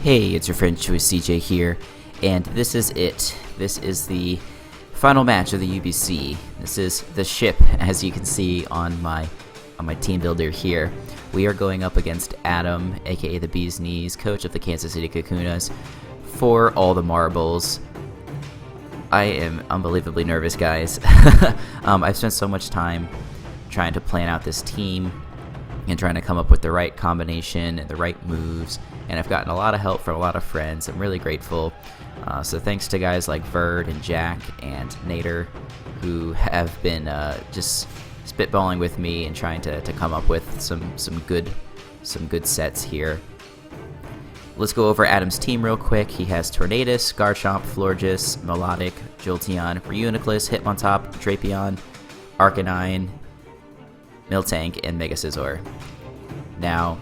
Hey, it's your friend Choice CJ here, and this is it. This is the final match of the UBC. This is the ship, as you can see on my team builder here. We are going up against Adam, aka TheBeesKnees, coach of the Kansas City Kakunas, for all the marbles. I am unbelievably nervous, guys. I've spent so much time trying to plan out this team and trying to come up with the right combination and the right moves, and I've gotten a lot of help from a lot of friends. I'm really grateful. So thanks to guys like Verd and Jack and Nader, who have been just spitballing with me and trying to come up with some good sets here. Let's go over Adam's team real quick. He has Tornadus, Garchomp, Florges, Melodic, Jolteon, Reuniclus, Hitmontop, Drapion, Arcanine, Miltank, and Mega Scizor. Now,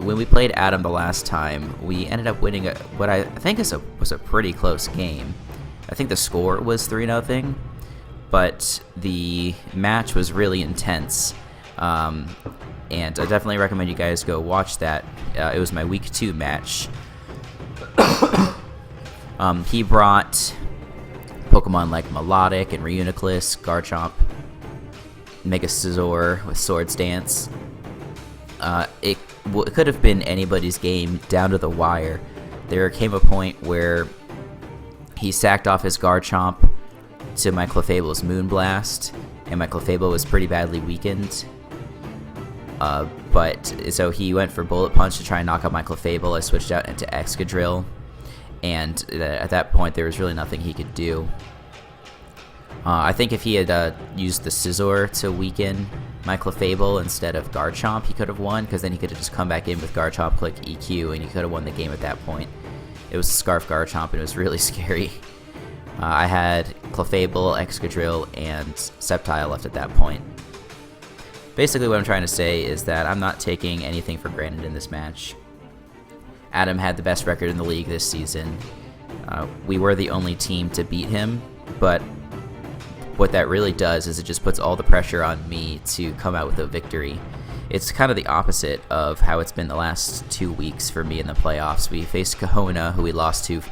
when we played Adam the last time, we ended up winning what I think was a pretty close game. I think the score was 3-0, but the match was really intense. And I definitely recommend you guys go watch that. It was my week 2 match. He brought Pokemon like Melodic and Reuniclus, Garchomp, Mega Scizor with Swords Dance. It could have been anybody's game down to the wire. There came a point where he sacked off his Garchomp to my Clefable's Moonblast, and my Clefable was pretty badly weakened. So he went for Bullet Punch to try and knock out my Clefable. I switched out into Excadrill, and at that point there was really nothing he could do. I think if he had used the Scizor to weaken my Clefable instead of Garchomp, he could have won, because then he could have just come back in with Garchomp, click EQ, and he could have won the game at that point. It was Scarf Garchomp, and it was really scary. I had Clefable, Excadrill, and Sceptile left at that point. Basically what I'm trying to say is that I'm not taking anything for granted in this match. Adam had the best record in the league this season. We were the only team to beat him, but what that really does is it just puts all the pressure on me to come out with a victory. It's kind of the opposite of how it's been the last 2 weeks for me in the playoffs. We faced Kahuna, who we lost to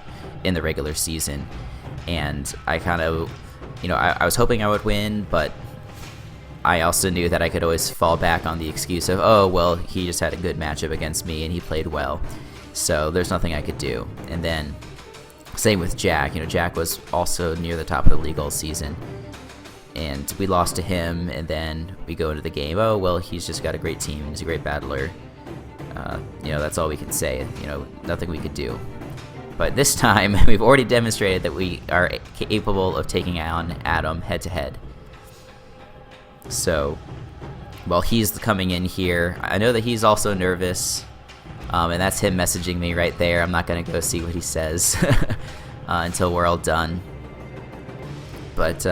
in the regular season, and I kind of, I was hoping I would win, but I also knew that I could always fall back on the excuse of, oh, well, he just had a good matchup against me and he played well, so there's nothing I could do. And then same with Jack. Jack was also near the top of the league all season, and we lost to him, and then we go into the game, oh, well, he's just got a great team, he's a great battler. That's all we can say. Nothing we could do. But this time, we've already demonstrated that we are capable of taking on Adam head-to-head. So, while he's coming in here, I know that he's also nervous, and that's him messaging me right there. I'm not going to go see what he says until we're all done. But,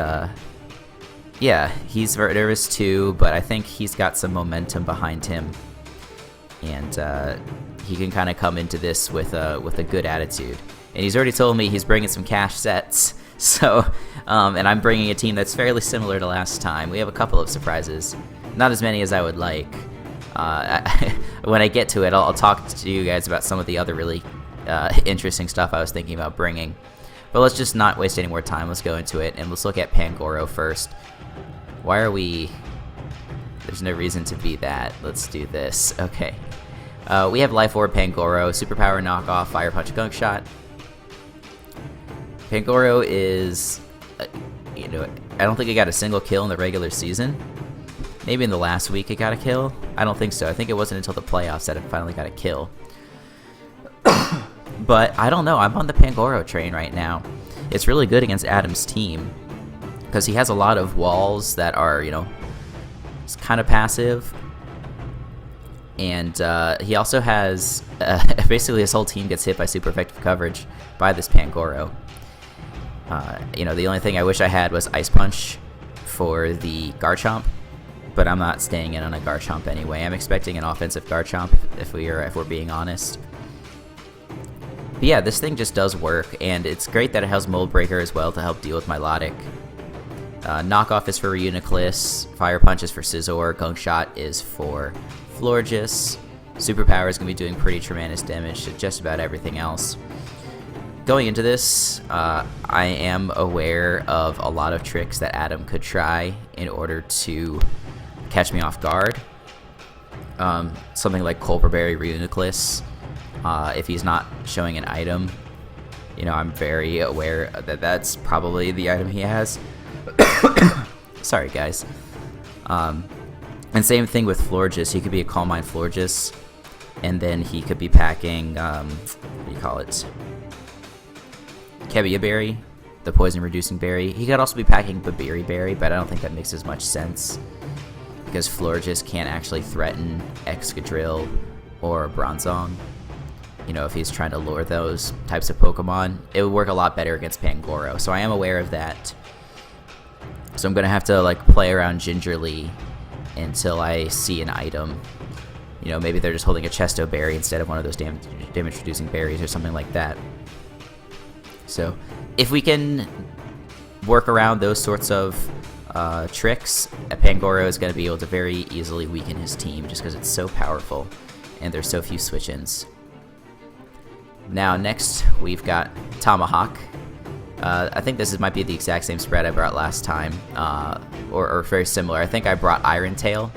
yeah, he's very nervous too, but I think he's got some momentum behind him, and he can kind of come into this with a good attitude. And he's already told me he's bringing some cash sets, so and I'm bringing a team that's fairly similar to last time. We have a couple of surprises, not as many as I would like. When I get to it, I'll talk to you guys about some of the other really interesting stuff I was thinking about bringing. But let's just not waste any more time. Let's go into it, and let's look at Pangoro first. Why are we... There's no reason to be that. Let's do this. Okay. We have Life Orb Pangoro, Superpower Knockoff, Fire Punch Gunk Shot. Pangoro is... I don't think it got a single kill in the regular season. Maybe in the last week it got a kill. I don't think so. I think it wasn't until the playoffs that it finally got a kill. But I don't know. I'm on the Pangoro train right now. It's really good against Adam's team, because he has a lot of walls that are, it's kind of passive. And he also has, basically his whole team gets hit by super effective coverage by this Pangoro. The only thing I wish I had was Ice Punch for the Garchomp, but I'm not staying in on a Garchomp anyway. I'm expecting an offensive Garchomp if we're being honest. But yeah, this thing just does work, and it's great that it has Mold Breaker as well to help deal with Melodic. Knockoff is for Reuniclus, Fire Punch is for Scizor, Gunk Shot is for Florges, Superpower is going to be doing pretty tremendous damage to just about everything else. Going into this, I am aware of a lot of tricks that Adam could try in order to catch me off guard. Something like Colberberry Reuniclus, if he's not showing an item. You know, I'm very aware that that's probably the item he has. Sorry, guys. And same thing with Florges. He could be a Calm Mind Florges, and then he could be packing, what do you call it? Kebia Berry, the poison reducing berry. He could also be packing Babiri Berry, but I don't think that makes as much sense because Florges can't actually threaten Excadrill or Bronzong. You know, if he's trying to lure those types of Pokemon, it would work a lot better against Pangoro. So I am aware of that. So I'm gonna have to like play around gingerly until I see an item. You know, maybe they're just holding a Chesto Berry instead of one of those damage reducing berries or something like that. So if we can work around those sorts of tricks, Pangoro is going to be able to very easily weaken his team just because it's so powerful and there's so few switch-ins. Now next we've got Tomahawk. I think this might be the exact same spread I brought last time, or very similar. I think I brought Iron Tail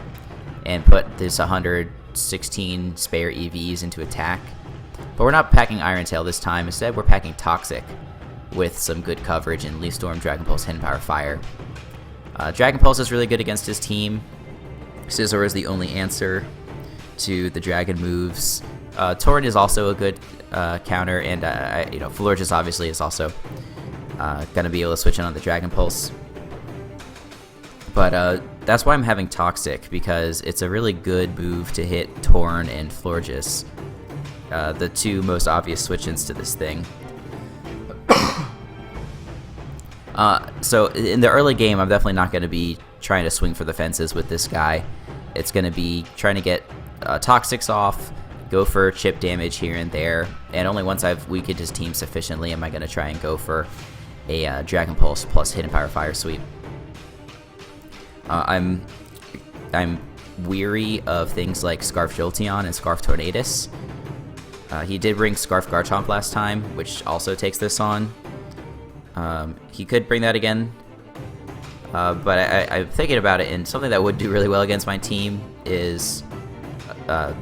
and put this 116 spare EVs into attack. But we're not packing Iron Tail this time. Instead, we're packing Toxic with some good coverage in Leaf Storm, Dragon Pulse, Hidden Power, Fire. Dragon Pulse is really good against his team. Scizor is the only answer to the Dragon moves. Torrent is also a good counter, and you know, Florges obviously is also going to be able to switch in on the Dragon Pulse. But that's why I'm having Toxic, because it's a really good move to hit Torrent and Florges. The two most obvious switch-ins to this thing. So in the early game, I'm definitely not going to be trying to swing for the fences with this guy. It's going to be trying to get Toxics off, go for chip damage here and there, and only once I've weakened his team sufficiently am I going to try and go for a Dragon Pulse plus Hidden Power Fire Sweep. I'm weary of things like Scarf Jolteon and Scarf Tornadus. He did bring Scarf Garchomp last time, which also takes this on. He could bring that again, but I'm thinking about it, and something that would do really well against my team is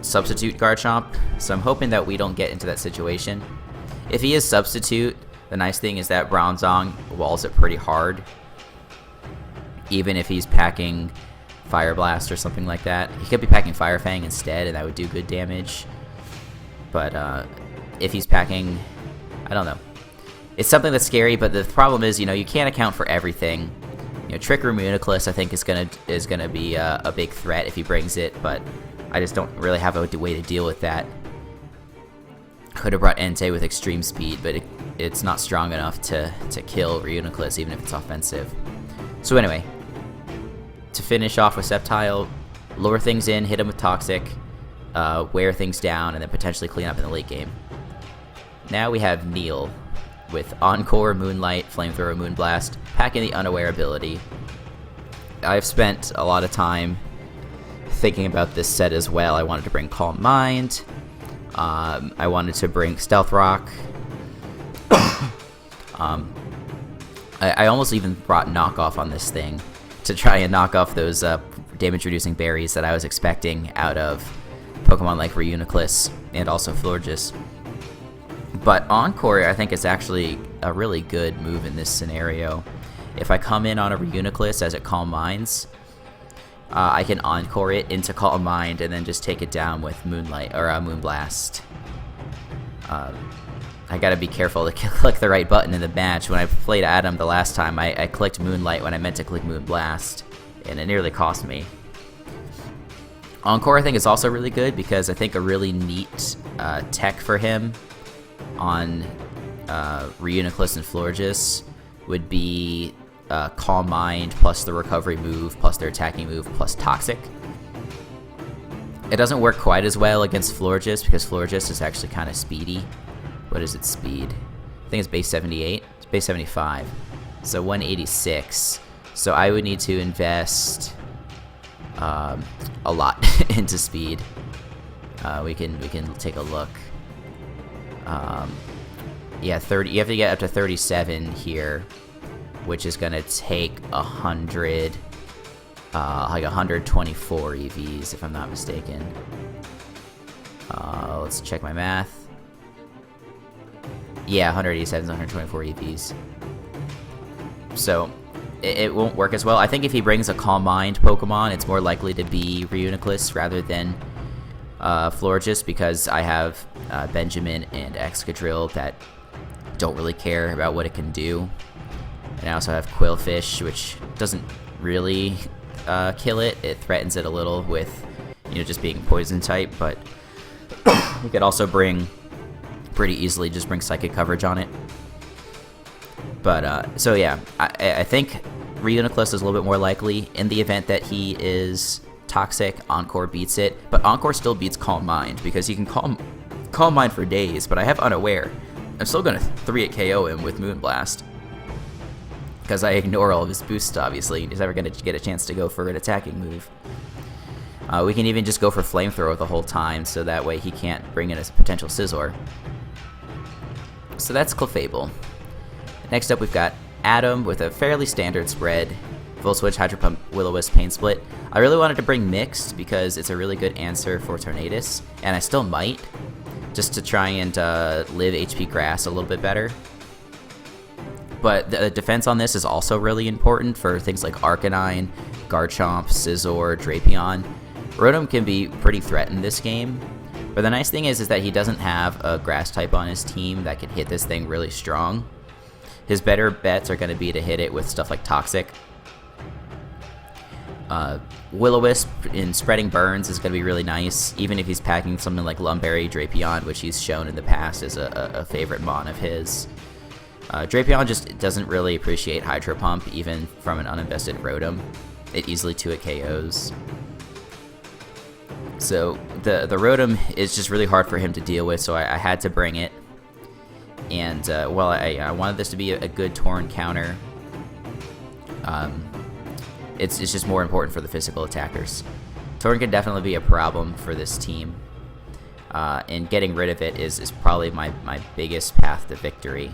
Substitute Garchomp, so I'm hoping that we don't get into that situation. If he is Substitute, the nice thing is that Bronzong walls it pretty hard, even if he's packing Fire Blast or something like that. He could be packing Fire Fang instead, and that would do good damage. But if he's packing, I don't know. It's something that's scary, but the problem is, you know, you can't account for everything. You know, Trick Room Uniclus, I think, is gonna be a big threat if he brings it, but I just don't really have a way to deal with that. Could have brought Entei with extreme speed, but it's not strong enough to kill Reuniclus, even if it's offensive. So anyway, to finish off with Sceptile, lure things in, hit him with Toxic, wear things down, and then potentially clean up in the late game. Now we have Neil with Encore, Moonlight, Flamethrower, Moonblast, packing the Unaware ability. I've spent a lot of time thinking about this set as well. I wanted to bring Calm Mind. I wanted to bring Stealth Rock. I almost even brought Knockoff on this thing to try and knock off those damage-reducing berries that I was expecting out of Pokemon like Reuniclus and also Florges. But Encore, I think, is actually a really good move in this scenario. If I come in on a Reuniclus as it Calm Minds, I can Encore it into Calm Mind and then just take it down with Moonlight or Moonblast. I gotta be careful to click the right button in the match. When I played Adam the last time, I clicked Moonlight when I meant to click Moonblast, and it nearly cost me. Encore, I think, is also really good because I think a really neat tech for him on Reuniclus and Florges would be Calm Mind plus the recovery move plus their attacking move plus Toxic. It doesn't work quite as well against Florges because Florges is actually kind of speedy. What is its speed? I think it's base 78. It's base 75. So 186. So I would need to invest a lot into speed. We can take a look. Yeah, 30. You have to get up to 37 here, which is gonna take 100, like 124 EVs, if I'm not mistaken. Let's check my math. Yeah, 187 is 124 EVs. So it won't work as well. I think if he brings a Calm Mind Pokemon, it's more likely to be Reuniclus rather than Florges, because I have Benjamin and Excadrill that don't really care about what it can do. And I also have Quillfish, which doesn't really kill it. It threatens it a little with, just being poison type, but you could also pretty easily just bring Psychic coverage on it. But, so yeah, I think Reuniclus is a little bit more likely. In the event that he is Toxic, Encore beats it, but Encore still beats Calm Mind, because he can Calm Mind for days, but I have Unaware. I'm still going to 3-hit KO him with Moonblast, because I ignore all of his boosts, obviously. He's never going to get a chance to go for an attacking move. We can even just go for Flamethrower the whole time, so that way he can't bring in a potential Scizor. So that's Clefable. Next up, we've got Adam with a fairly standard spread. Full Switch, Hydro Pump, Will-O-Wisp, Pain Split. I really wanted to bring Mixed because it's a really good answer for Tornadus, and I still might, just to try and live HP Grass a little bit better. But the defense on this is also really important for things like Arcanine, Garchomp, Scizor, Drapion. Rotom can be pretty threatened this game, but the nice thing is that he doesn't have a Grass type on his team that can hit this thing really strong. His better bets are going to be to hit it with stuff like Toxic. Will-O-Wisp in spreading burns is going to be really nice, even if he's packing something like Lumberry, Drapion, which he's shown in the past as a favorite mon of his. Drapion just doesn't really appreciate Hydro Pump, even from an uninvested Rotom. It easily 2-hit KOs. So the Rotom is just really hard for him to deal with, so I had to bring it. And while I wanted this to be a good Torn counter, it's just more important for the physical attackers. Torn can definitely be a problem for this team, and getting rid of it is probably my biggest path to victory.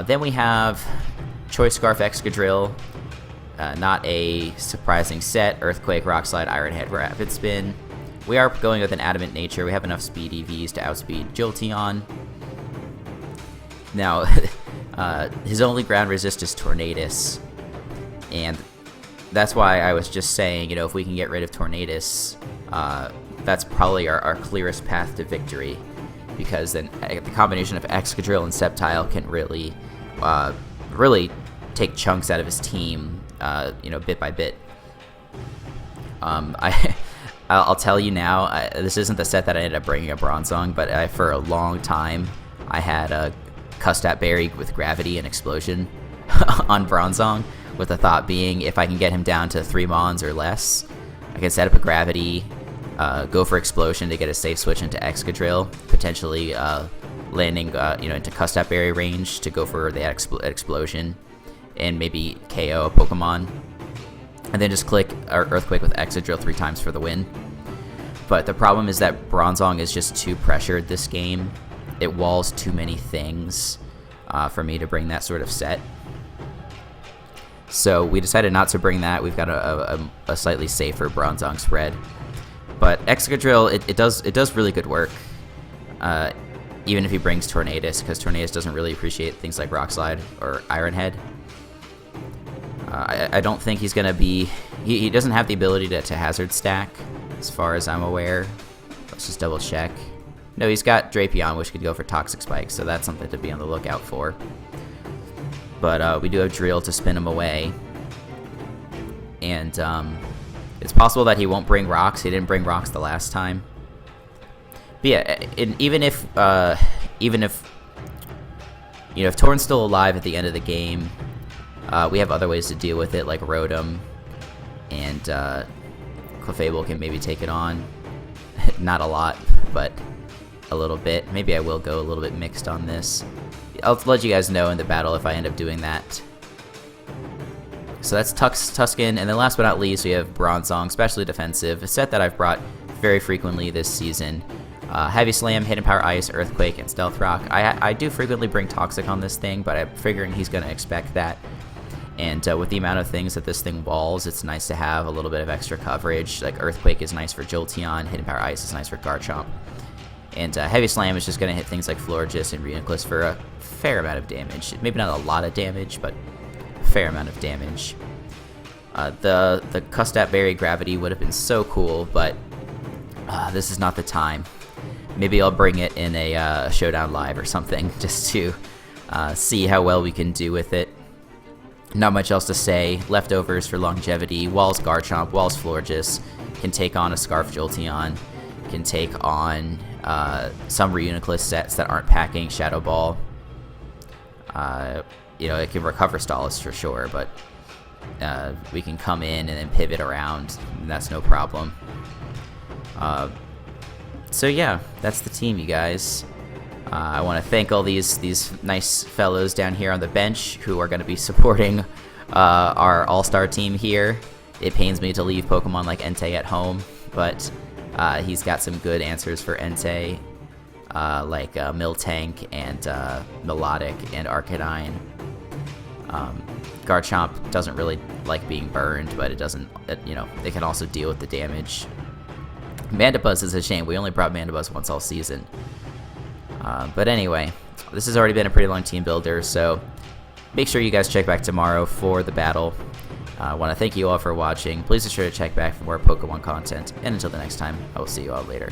Then we have Choice Scarf, Excadrill. Not a surprising set. Earthquake, Rock Slide, Iron Head, Rapid Spin. We are going with an Adamant Nature. We have enough speed EVs to outspeed Jolteon. Now, his only ground resist is Tornadus, and that's why I was just saying, if we can get rid of Tornadus, that's probably our clearest path to victory, because then the combination of Excadrill and Sceptile can really take chunks out of his team, bit by bit. I'll tell you now, this isn't the set that I ended up bringing a Bronzong, but for a long time I had a Custat Berry with Gravity and Explosion on Bronzong, with the thought being, if I can get him down to 3 Mons or less, I can set up a Gravity, go for Explosion to get a safe switch into Excadrill, potentially landing into Custat Berry range to go for the Explosion, and maybe KO a Pokemon, and then just click Earthquake with Excadrill 3 times for the win. But the problem is that Bronzong is just too pressured this game. It walls too many things for me to bring that sort of set. So we decided not to bring that. We've got a slightly safer Bronzong spread. But Excadrill, it does really good work, even if he brings Tornadus, because Tornadus doesn't really appreciate things like Rock Slide or Iron Head. I don't think he's going to be... He doesn't have the ability to Hazard Stack, as far as I'm aware. Let's just double check. No, he's got Drapion, which could go for Toxic Spike, so that's something to be on the lookout for. But we do have Drill to spin him away. And it's possible that he won't bring Rocks. He didn't bring Rocks the last time. But yeah, even if if Torn's still alive at the end of the game, we have other ways to deal with it, like Rotom, and Clefable can maybe take it on. Not a lot, but a little bit. Maybe I will go a little bit mixed on this. I'll let you guys know in the battle if I end up doing that. So that's Tuscan, and then last but not least, we have Bronzong, specially defensive, a set that I've brought very frequently this season. Heavy Slam, Hidden Power Ice, Earthquake, and Stealth Rock. I do frequently bring Toxic on this thing, but I'm figuring he's going to expect that. And with the amount of things that this thing walls, it's nice to have a little bit of extra coverage. Like Earthquake is nice for Jolteon, Hidden Power Ice is nice for Garchomp. And Heavy Slam is just going to hit things like Florges and Reuniclus for a fair amount of damage. Maybe not a lot of damage, but a fair amount of damage. The Custat Berry Gravity would have been so cool, but this is not the time. Maybe I'll bring it in a Showdown Live or something, just to see how well we can do with it. Not much else to say. Leftovers for longevity. Walls Garchomp, Walls Florges, can take on a Scarf Jolteon, can take on some Reuniclus sets that aren't packing Shadow Ball. It can recover Stallus for sure, but we can come in and then pivot around, and that's no problem. So yeah, that's the team, you guys. I want to thank all these nice fellows down here on the bench who are going to be supporting our all-star team here. It pains me to leave Pokemon like Entei at home, but he's got some good answers for Entei, like Miltank and Melodic and Arcanine. Garchomp doesn't really like being burned, but it can also deal with the damage. Mandibuzz is a shame. We only brought Mandibuzz once all season. But anyway, this has already been a pretty long team builder, so make sure you guys check back tomorrow for the battle. I want to thank you all for watching. Please be sure to check back for more Pokemon content, and until the next time, I will see you all later.